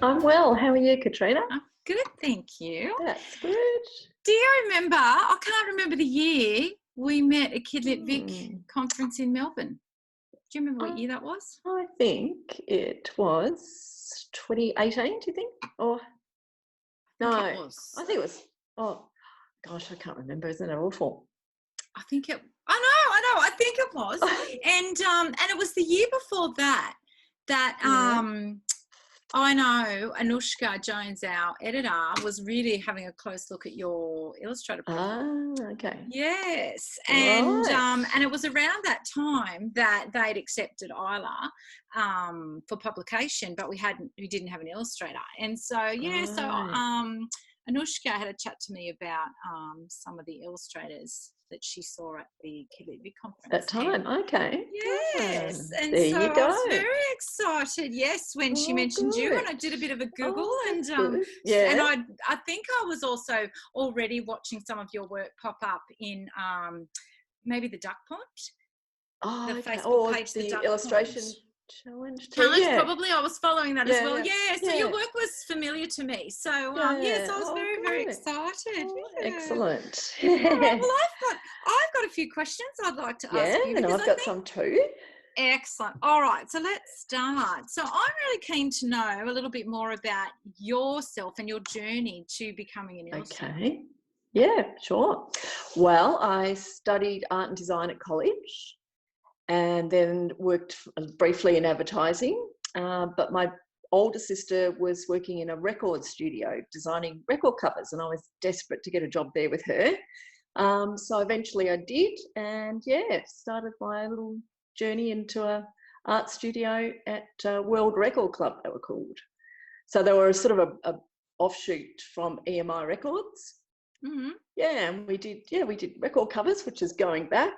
I'm well. How are you, Katrina? I'm good, thank you. That's good. Do you remember, I can't remember the year, we met at Kidlit Vic conference in Melbourne. Do you remember what year that was? I think it was 2018, do you think? Or no, I think it was, oh gosh, I can't remember. Isn't it awful? I think it, I think it was. And it was the year before that, I know Anushka Jones, our editor, was really having a close look at your Illustrator profile. Ah, okay. Yes, Right. and it was around that time that they'd accepted Isla for publication, but we didn't have an illustrator, and so Anushka had a chat to me about some of the illustrators that she saw at the Kidlit Vic conference. That time, okay. Yes, and there so you go. I was very excited. Yes, when she mentioned you, and I did a bit of a Google, and I think I was also already watching some of your work pop up in maybe the Duck Pond, the Facebook page, the Duck illustration Pond. Challenge, probably. I was following that as well. So your work was familiar to me. So yes, I was very, very excited. Excellent. All right, well, I've got a few questions I'd like to ask you. And I've got some too. Excellent. All right, so let's start. So I'm really keen to know a little bit more about yourself and your journey to becoming an illustrator. Okay. Yeah, sure. Well, I studied art and design at college, and then worked briefly in advertising. But my older sister was working in a record studio designing record covers, and I was desperate to get a job there with her. So eventually I did, and started my little journey into a art studio at World Record Club, they were called. So they were sort of a offshoot from EMI Records. Mm-hmm. Yeah, and we did record covers, which is going back.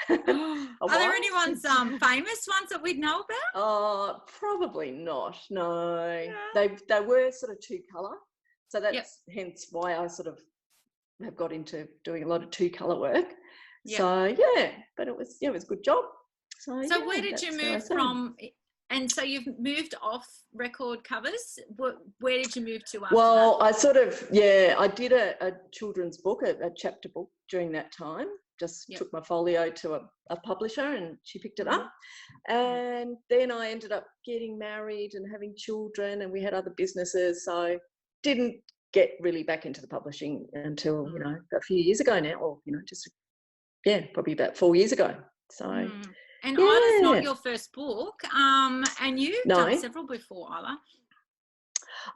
Are there any ones, famous ones that we'd know about? Probably not. No, they were sort of two colour, so that's hence why I sort of have got into doing a lot of two colour work. Yep. So but it was a good job. So where did you move from? And so you've moved off record covers. Where did you move to after that? I did a children's book, a chapter book during that time. Just took my folio to a publisher, and she picked it up. And then I ended up getting married and having children, and we had other businesses. So didn't get really back into the publishing until, a few years ago now, or, probably about 4 years ago. So... And Isla's not your first book, and you've done several before, Isla.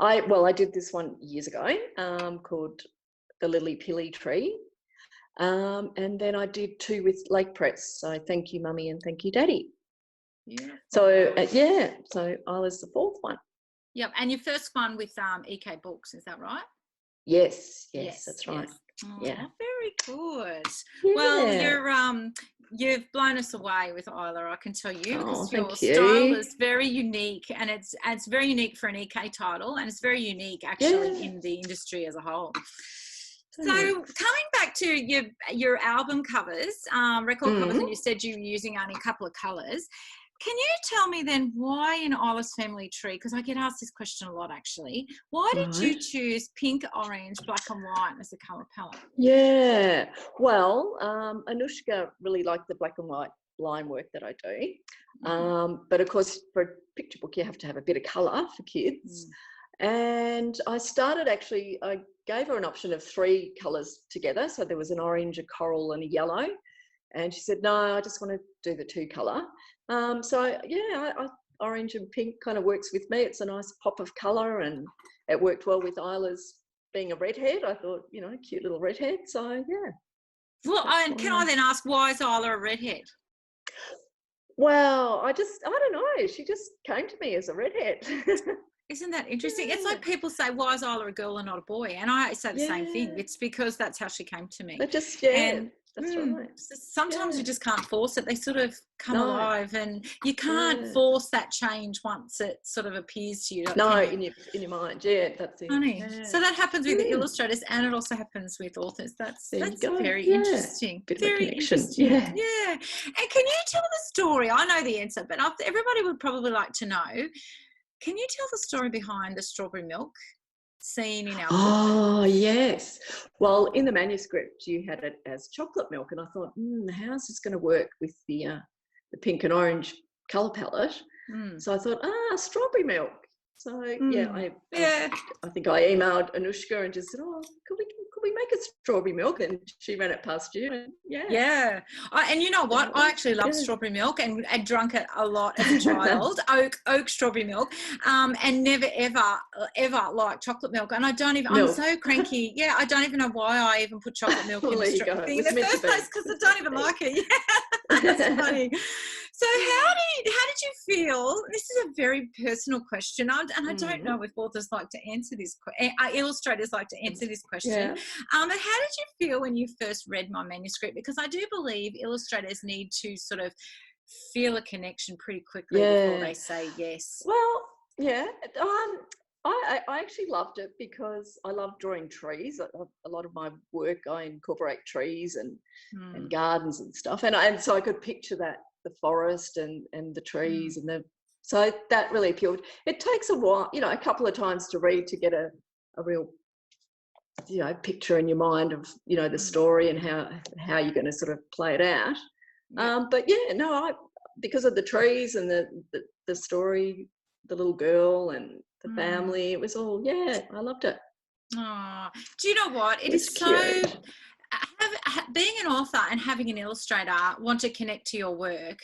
I did this one years ago called The Lily Pilly Tree, and then I did two with Lake Press, so Thank You Mummy and Thank You Daddy. Yeah. So so Isla's the fourth one. Yep, and your first one with EK Books, is that right? Yes, that's right. Oh, very good. Well, you've blown us away with Isla, I can tell you, because your style is very unique, and it's very unique for an EK title, and it's very unique actually in the industry as a whole. So coming back to your album covers, record covers, and you said you were using only a couple of colours. Can you tell me then why in Isla's Family Tree, because I get asked this question a lot actually, why did you choose pink, orange, black and white as a colour palette? Yeah, well, Anushka really liked the black and white line work that I do. But of course, for a picture book, you have to have a bit of colour for kids. And I gave her an option of 3 colours together. So there was an orange, a coral and a yellow. And she said, no, I just want to do the 2 colour. Orange and pink kind of works with me. It's a nice pop of colour, and it worked well with Isla's being a redhead. I thought, cute little redhead. So, yeah. Well, can I then ask, why is Isla a redhead? Well, I don't know. She just came to me as a redhead. Isn't that interesting? It's like people say, why is Isla a girl and not a boy? And I say the same thing. It's because that's how she came to me. That's right. Sometimes you just can't force it. They sort of come alive, and you can't force that change once it sort of appears to you. In your mind. Yeah, that's it. Funny. So that happens with the illustrators, and it also happens with authors. That's very interesting. Very interesting. Yeah. And can you tell the story? I know the answer, but everybody would probably like to know. Can you tell the story behind the strawberry milk scene in our book? Oh, yes. Well, in the manuscript, you had it as chocolate milk, and I thought, how's this going to work with the pink and orange colour palette? So I thought, strawberry milk. So I think I emailed Anushka and just said, could we make a strawberry milk? And she ran it past you. And and you know what? I actually love strawberry milk and drunk it a lot as a child. Oak strawberry milk, and never ever liked chocolate milk. And I don't even. I'm so cranky. Yeah, I don't even know why I even put chocolate milk in the strawberry thing in the first place, because I don't even like it. Yeah, that's funny. So how did you feel? This is a very personal question, and I don't know if authors like to answer this. Illustrators like to answer this question. Yeah. But how did you feel when you first read my manuscript? Because I do believe illustrators need to sort of feel a connection pretty quickly before they say yes. Well, yeah. I actually loved it because I love drawing trees. A lot of my work, I incorporate trees and gardens and stuff, and so I could picture that. The forest and the trees so that really appealed. It takes a while, a couple of times to read to get a real, picture in your mind of, the story and how you're going to sort of play it out. But because of the trees and the story, the little girl and the family, it was all, I loved it. Oh, do you know what? It is so cute. Being an author and having an illustrator want to connect to your work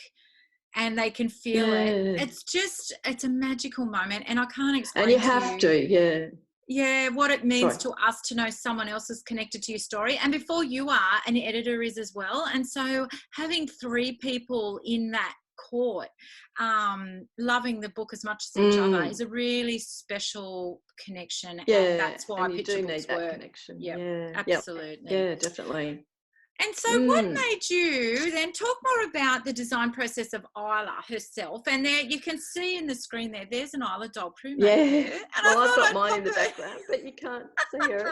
and they can feel it. It's a magical moment, and I can't explain. And you have to. Yeah, what it means to us to know someone else is connected to your story. And before you are, an editor is as well. And so having 3 people in that court loving the book as much as each other is a really special connection. And that's why picture books work. Connection. Absolutely. Yeah, definitely. And so what made you then talk more about the design process of Isla herself? And there you can see in the screen there's an Isla doll crewmate there. And well, I've got mine in the background, but you can't see her.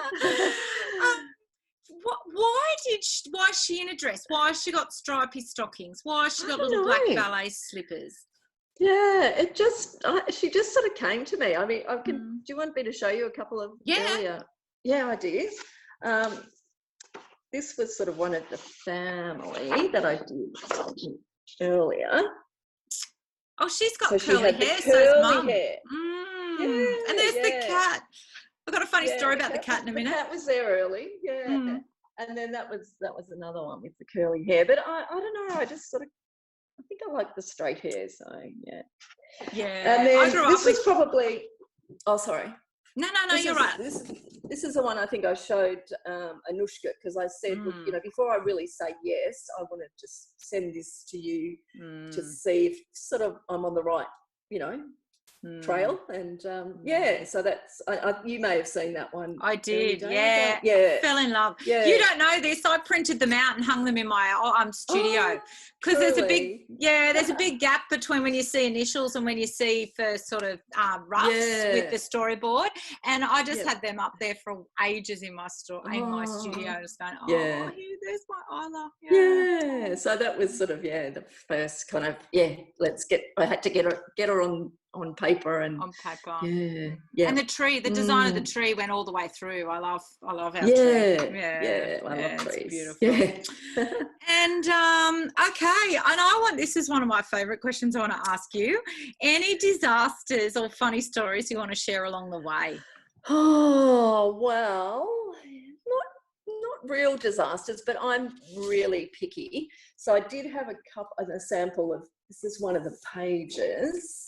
Why is she in a dress? Why has she got stripy stockings? Why has she got little black ballet slippers? Yeah, she just sort of came to me. I mean, do you want me to show you a couple of earlier ideas? This was sort of one of the family that I did earlier. Oh, she's got curly hair, so's Mum. Hair. And there's the cat. I've got a funny story about the cat in a minute. The cat was there early, and then that was another one with the curly hair. But I don't know, I just sort of, I think I like the straight hair, so yeah. And then this was probably, sorry. No, you're right. This is the one I think I showed Anushka, because I said, look, before I really say yes, I want to just send this to you to see if sort of I'm on the right, trail. And so that's, you may have seen that one. I did, fell in love. You don't know this, I printed them out and hung them in my studio, because there's a big gap between when you see initials and when you see first sort of roughs with the storyboard, and I just had them up there for ages in my studio, just going, there's my Isla. So that was sort of the first kind of I had to get her on paper and on paper. And the tree, the design of the tree went all the way through. I love our tree. I love trees. It's beautiful. And and this is one of my favorite questions I want to ask you. Any disasters or funny stories you want to share along the way? Oh, well, not real disasters, but I'm really picky. So I did have a sample of, this is one of the pages.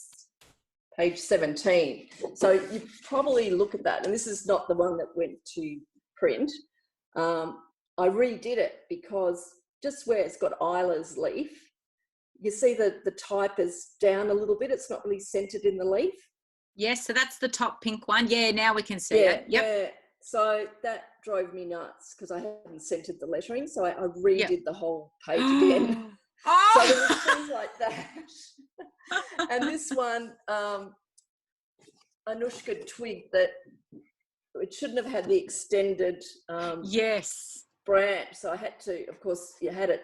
Page 17. So you probably look at that, and this is not the one that went to print. I redid it because just where it's got Isla's leaf, you see the type is down a little bit. It's not really centered in the leaf. Yes, so that's the top pink one. Yeah, now we can see it. Yep. Yeah. So that drove me nuts because I hadn't centered the lettering. So I redid the whole page again. So there were things like that. And this one, Anushka twigged that it shouldn't have had the extended branch. So I had to, of course, had it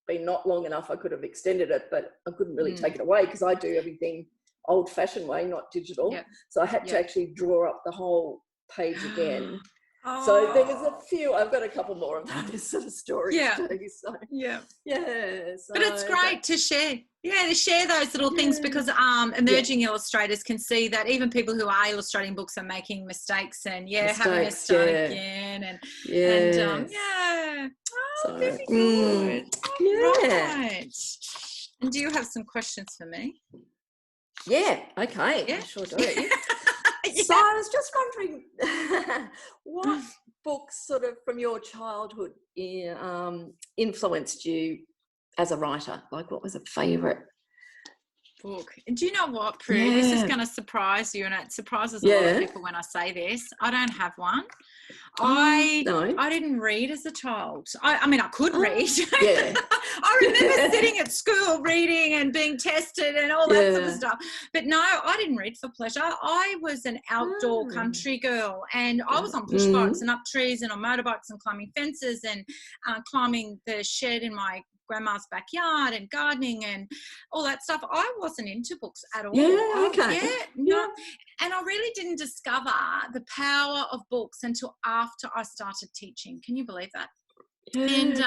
been not long enough, I could have extended it, but I couldn't really take it away because I do everything old-fashioned way, not digital. Yep. So I had to actually draw up the whole page again. Oh. So there was a few. I've got a couple more of those sort of stories too. So yeah. So, but it's great to share. Yeah, to share those little things, because emerging illustrators can see that even people who are illustrating books are making mistakes and having a start again and so, very good. Right. And do you have some questions for me? Yeah. Okay. Yeah. I sure do. So I was just wondering what books sort of from your childhood influenced you as a writer? Like, what was a favourite book? And do you know what, Prue? This is going to surprise you, and it surprises a lot of people when I say this. I don't have one. I didn't read as a child. I mean, I could read. Yeah. I remember sitting at school reading and being tested and all that sort of stuff. But no, I didn't read for pleasure. I was an outdoor country girl, and I was on push bikes and up trees and on motorbikes and climbing fences and climbing the shed in my grandma's backyard and gardening and all that stuff. I wasn't into books at all. And I really didn't discover the power of books until after I started teaching. Can you believe that? And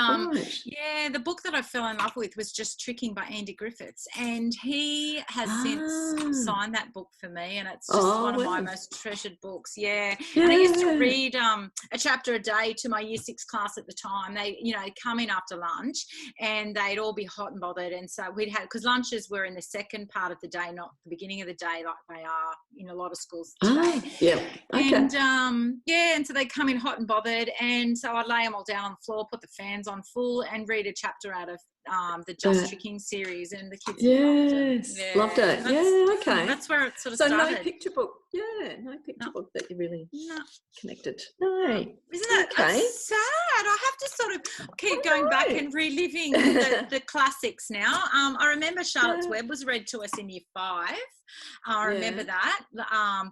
the book that I fell in love with was Just Tricking by Andy Griffiths, and he has since signed that book for me, and it's just one of my most treasured books. And I used to read a chapter a day to my year 6 class at the time. They come in after lunch and they'd all be hot and bothered, and so we'd have, because lunches were in the second part of the day, not the beginning of the day like they are in a lot of schools today. And so they come in hot and bothered, and so I'd lay them all down on the floor, put the fans on full, and read a chapter out of the Just Tricking series, and the kids loved it. That's where it sort of started. So no picture book. No picture book that you really connected. Isn't that sad? I have to sort of keep going back and reliving the classics now. I remember Charlotte's Web was read to us in year 5. I remember that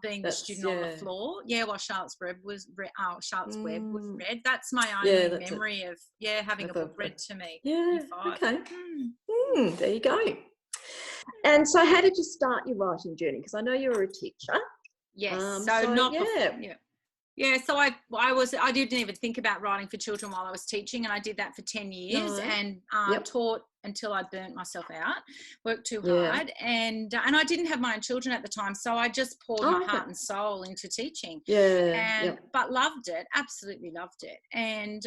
being the student on the floor. While Charlotte's Web was read. That's my only memory of having a book read to me. Year 5. Okay. There you go. And so, how did you start your writing journey? Because I know you were a teacher. Yes. So I didn't even think about writing for children while I was teaching, and I did that for 10 years and taught until I burnt myself out, worked too hard, and I didn't have my own children at the time, so I just poured my heart and soul into teaching. But loved it, absolutely loved it. And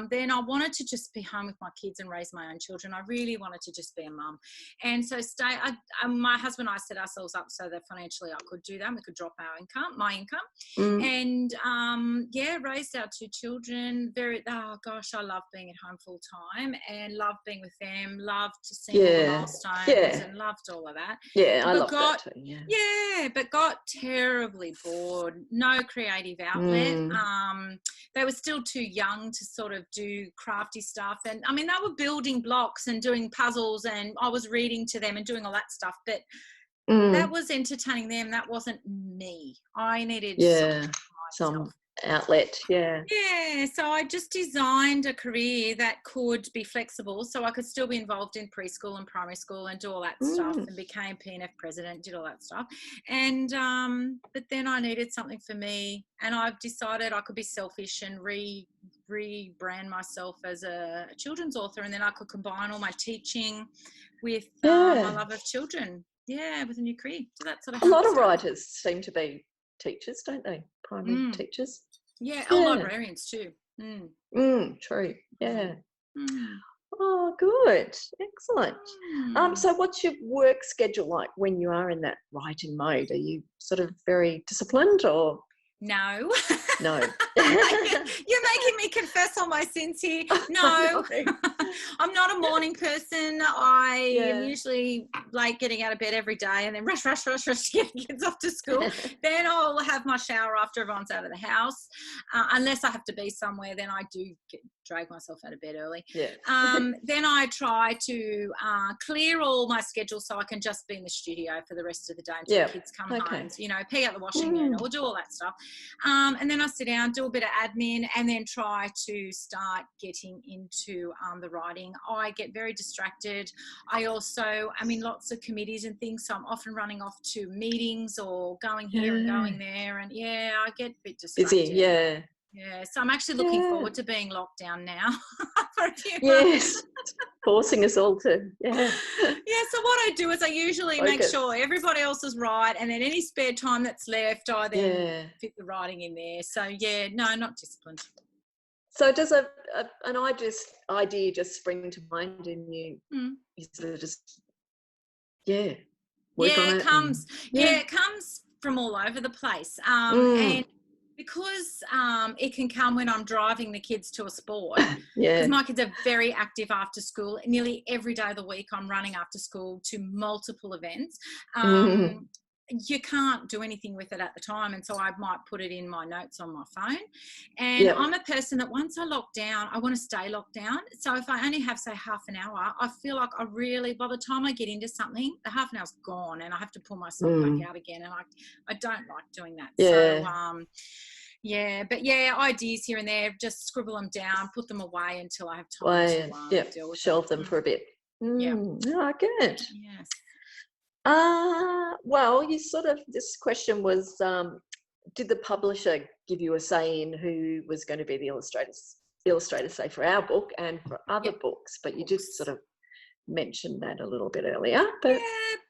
then I wanted to just be home with my kids and raise my own children. I really wanted to just be a mum, and so my husband and I set ourselves up so that financially I could do that. We could drop my income, and raised our 2 children. I love being at home full time and loved being with them. Loved seeing all the milestones and loved all of that. I loved that too. But got terribly bored. No creative outlet. They were still too young to sort of do crafty stuff, and I mean they were building blocks and doing puzzles, and I was reading to them and doing all that stuff, but that was entertaining them. That wasn't me. I needed some outlet. So I just designed a career that could be flexible, so I could still be involved in preschool and primary school and do all that stuff, and became PNF president, did all that stuff. And but then I needed something for me, and I've decided I could be selfish and rebrand myself as a children's author, and then I could combine all my teaching with my love of children with a new career. So that's sort of a lot of writers seem to be teachers, don't they? Primary teachers. Librarians too. True. Oh, good. Excellent. So what's your work schedule like when you are in that writing mode? Are you sort of very disciplined or? No. No. You're making me confess all my sins here. No. I'm not a morning person. I am usually like getting out of bed every day and then rush to get kids off to school. Then I'll have my shower after everyone's out of the house. Unless I have to be somewhere, then I do drag myself out of bed early. Then I try to clear all my schedule so I can just be in the studio for the rest of the day until the kids come home. Pee out the washing unit or do all that stuff. And then I sit down, do a bit of admin, and then try to start getting into the writing. I get very distracted. I also, I'm in lots of committees and things, so I'm often running off to meetings or going here and going there, and I get a bit distracted. Busy, yeah. Yeah, so I'm actually looking forward to being locked down now for a few months. Yes, forcing us all to, Yeah, so what I do is I usually make sure everybody else is right, and then any spare time that's left, I then fit the writing in there. So, no, not disciplined. So does an idea just spring to mind and you sort of just, work on it? It comes from all over the place. And because it can come when I'm driving the kids to a sport, because my kids are very active after school. Nearly every day of the week I'm running after school to multiple events. You can't do anything with it at the time, and so I might put it in my notes on my phone. And I'm a person that once I lock down, I want to stay locked down. So if I only have, say, half an hour, I feel like I really, by the time I get into something, the half an hour's gone and I have to pull myself back out again, and I don't like doing that. Ideas here and there, just scribble them down, put them away until I have time to deal with shelve them for a bit. Oh, good. Yes. Well, this question was, did the publisher give you a say in who was going to be the illustrator, say, for our book and for other books? But you just sort of mentioned that a little bit earlier. But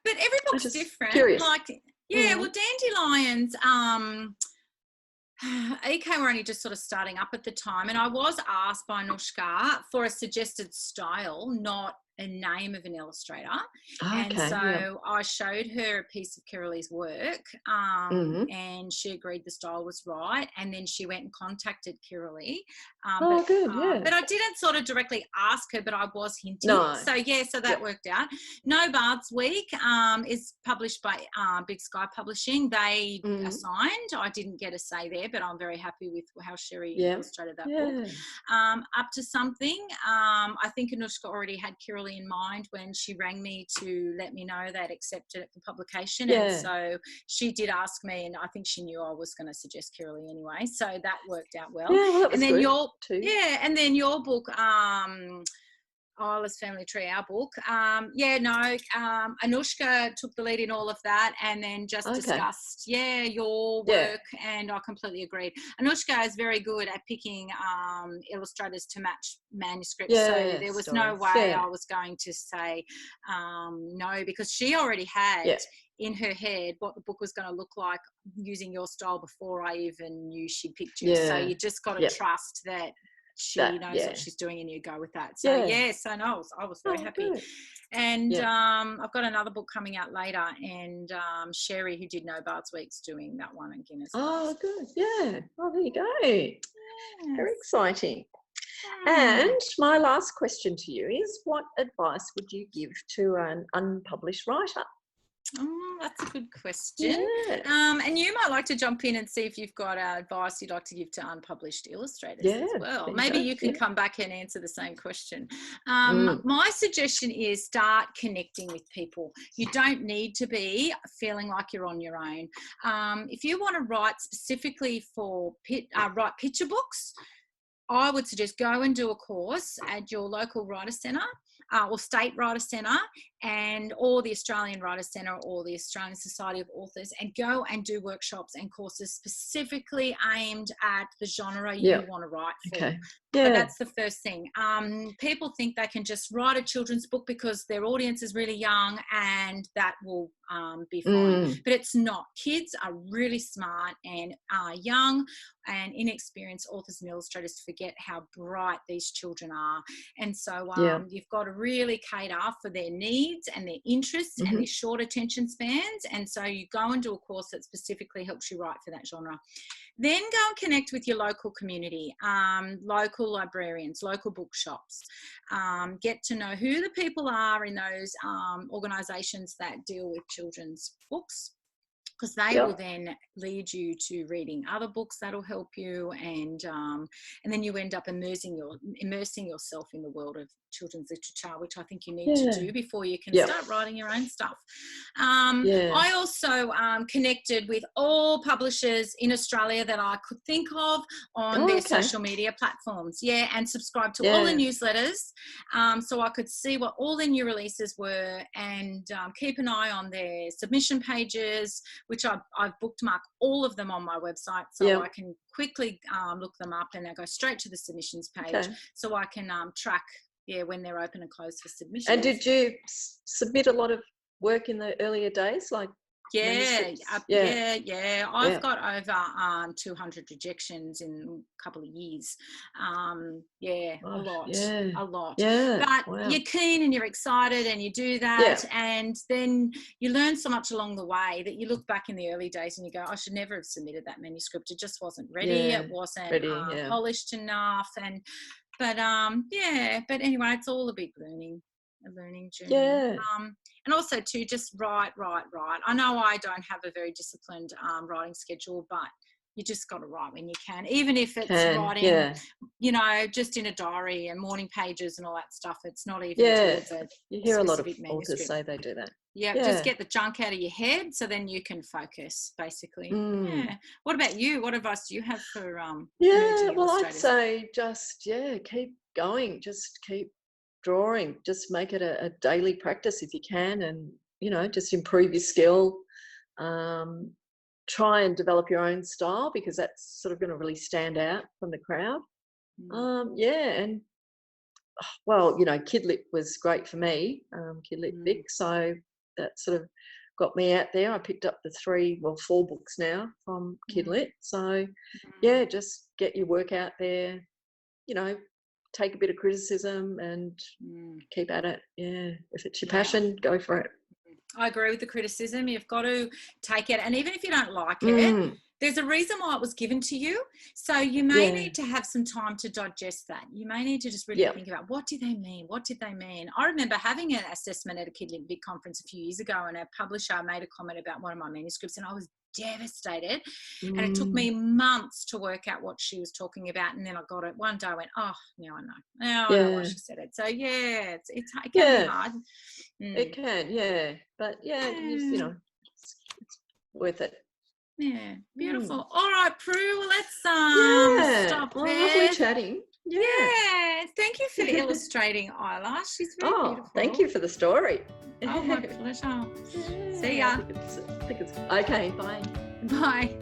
but every book's different. Curious. Well, Dandelions, EK were only just sort of starting up at the time, and I was asked by Anushka for a suggested style, not a name of an illustrator. And so I showed her a piece of Kiraleigh's work, and she agreed the style was right, and then she went and contacted Kiraleighh. But I didn't sort of directly ask her, but I was hinting. So that worked out. No Bards Week is published by Big Sky Publishing. They assigned. I didn't get a say there, but I'm very happy with how Sherry illustrated that book. Up to Something, I think Anushka already had Kiraleighh in mind when she rang me to let me know they'd accepted it for publication. And so she did ask me, and I think she knew I was going to suggest Kiraleighh anyway, so that worked out well. That was and then good and then your book, Isla's Family Tree, our book. Anushka took the lead in all of that, and then just discussed, your work, and I completely agreed. Anushka is very good at picking illustrators to match manuscripts, so there was no way I was going to say no, because she already had in her head what the book was going to look like using your style before I even knew she'd picked you. So you just got to trust that she knows what she's doing, and you go with that. So I was very happy. Good. And I've got another book coming out later, and Sherry, who did No Bards Week's, doing that one again as well. Oh, good. Yeah. Oh, there you go. Yes. Very exciting. And my last question to you is, what advice would you give to an unpublished writer? Oh, that's a good question. And you might like to jump in and see if you've got advice you'd like to give to unpublished illustrators as well. Maybe you can come back and answer the same question. My suggestion is start connecting with people. You don't need to be feeling like you're on your own. If you want to write specifically for write picture books, I would suggest go and do a course at your local writer centre or state writer centre, or the Australian Writer Centre, or the Australian Society of Authors, and go and do workshops and courses specifically aimed at the genre you want to write for. But that's the first thing. People think they can just write a children's book because their audience is really young and that will be fine. But it's not. Kids are really smart and young and inexperienced authors and illustrators forget how bright these children are. And so you've got to really cater for their needs and their interests and their short attention spans. And so you go and do a course that specifically helps you write for that genre. Then go and connect with your local community, local librarians, local bookshops. Get to know who the people are in those organisations that deal with children's books. because they will then lead you to reading other books that'll help you, and then you end up immersing yourself in the world of children's literature, which I think you need to do before you can start writing your own stuff. I also connected with all publishers in Australia that I could think of on their social media platforms, and subscribe to all the newsletters, so I could see what all their new releases were, and keep an eye on their submission pages, which I've bookmarked all of them on my website, so I can quickly look them up, and I go straight to the submissions page, so I can track when they're open and closed for submissions. And did you submit a lot of work in the earlier days, like I've got over 200 rejections in a couple of years. A lot. But you're keen and you're excited and you do that, and then you learn so much along the way that you look back in the early days and you go, I should never have submitted that manuscript. It just wasn't ready. It wasn't polished enough. But anyway, it's all a big learning journey. And also too, just write. I know I don't have a very disciplined writing schedule, but you just got to write when you can, even if it's writing, just in a diary and morning pages and all that stuff. It's not even you hear a lot of authors say they do that. Just get the junk out of your head so then you can focus, basically. What about you? What advice do you have for I'd say just keep going, just keep drawing, just make it a daily practice if you can, and just improve your skill. Try and develop your own style, because that's sort of going to really stand out from the crowd. And Kidlit was great for me, Kidlit Vic, so that sort of got me out there. I picked up the 4 books now from Kidlit, so just get your work out there, take a bit of criticism and keep at it. If it's your passion, go for it. I agree with the criticism. You've got to take it, and even if you don't like it, there's a reason why it was given to you, so you may need to have some time to digest that. You may need to just really think about, what did they mean? I remember having an assessment at a Kidlit Vic conference a few years ago, and a publisher made a comment about one of my manuscripts, and I was devastated, and it took me months to work out what she was talking about, and then I got it one day. I went, now I know why she said it. So it can be hard. It can, but it's worth it. Beautiful. All right, Prue, let's stop there. Lovely chatting. Thank you for illustrating Isla. She's very beautiful. Thank you for the story. Oh, my pleasure. See ya. I think it's okay. Bye. Bye.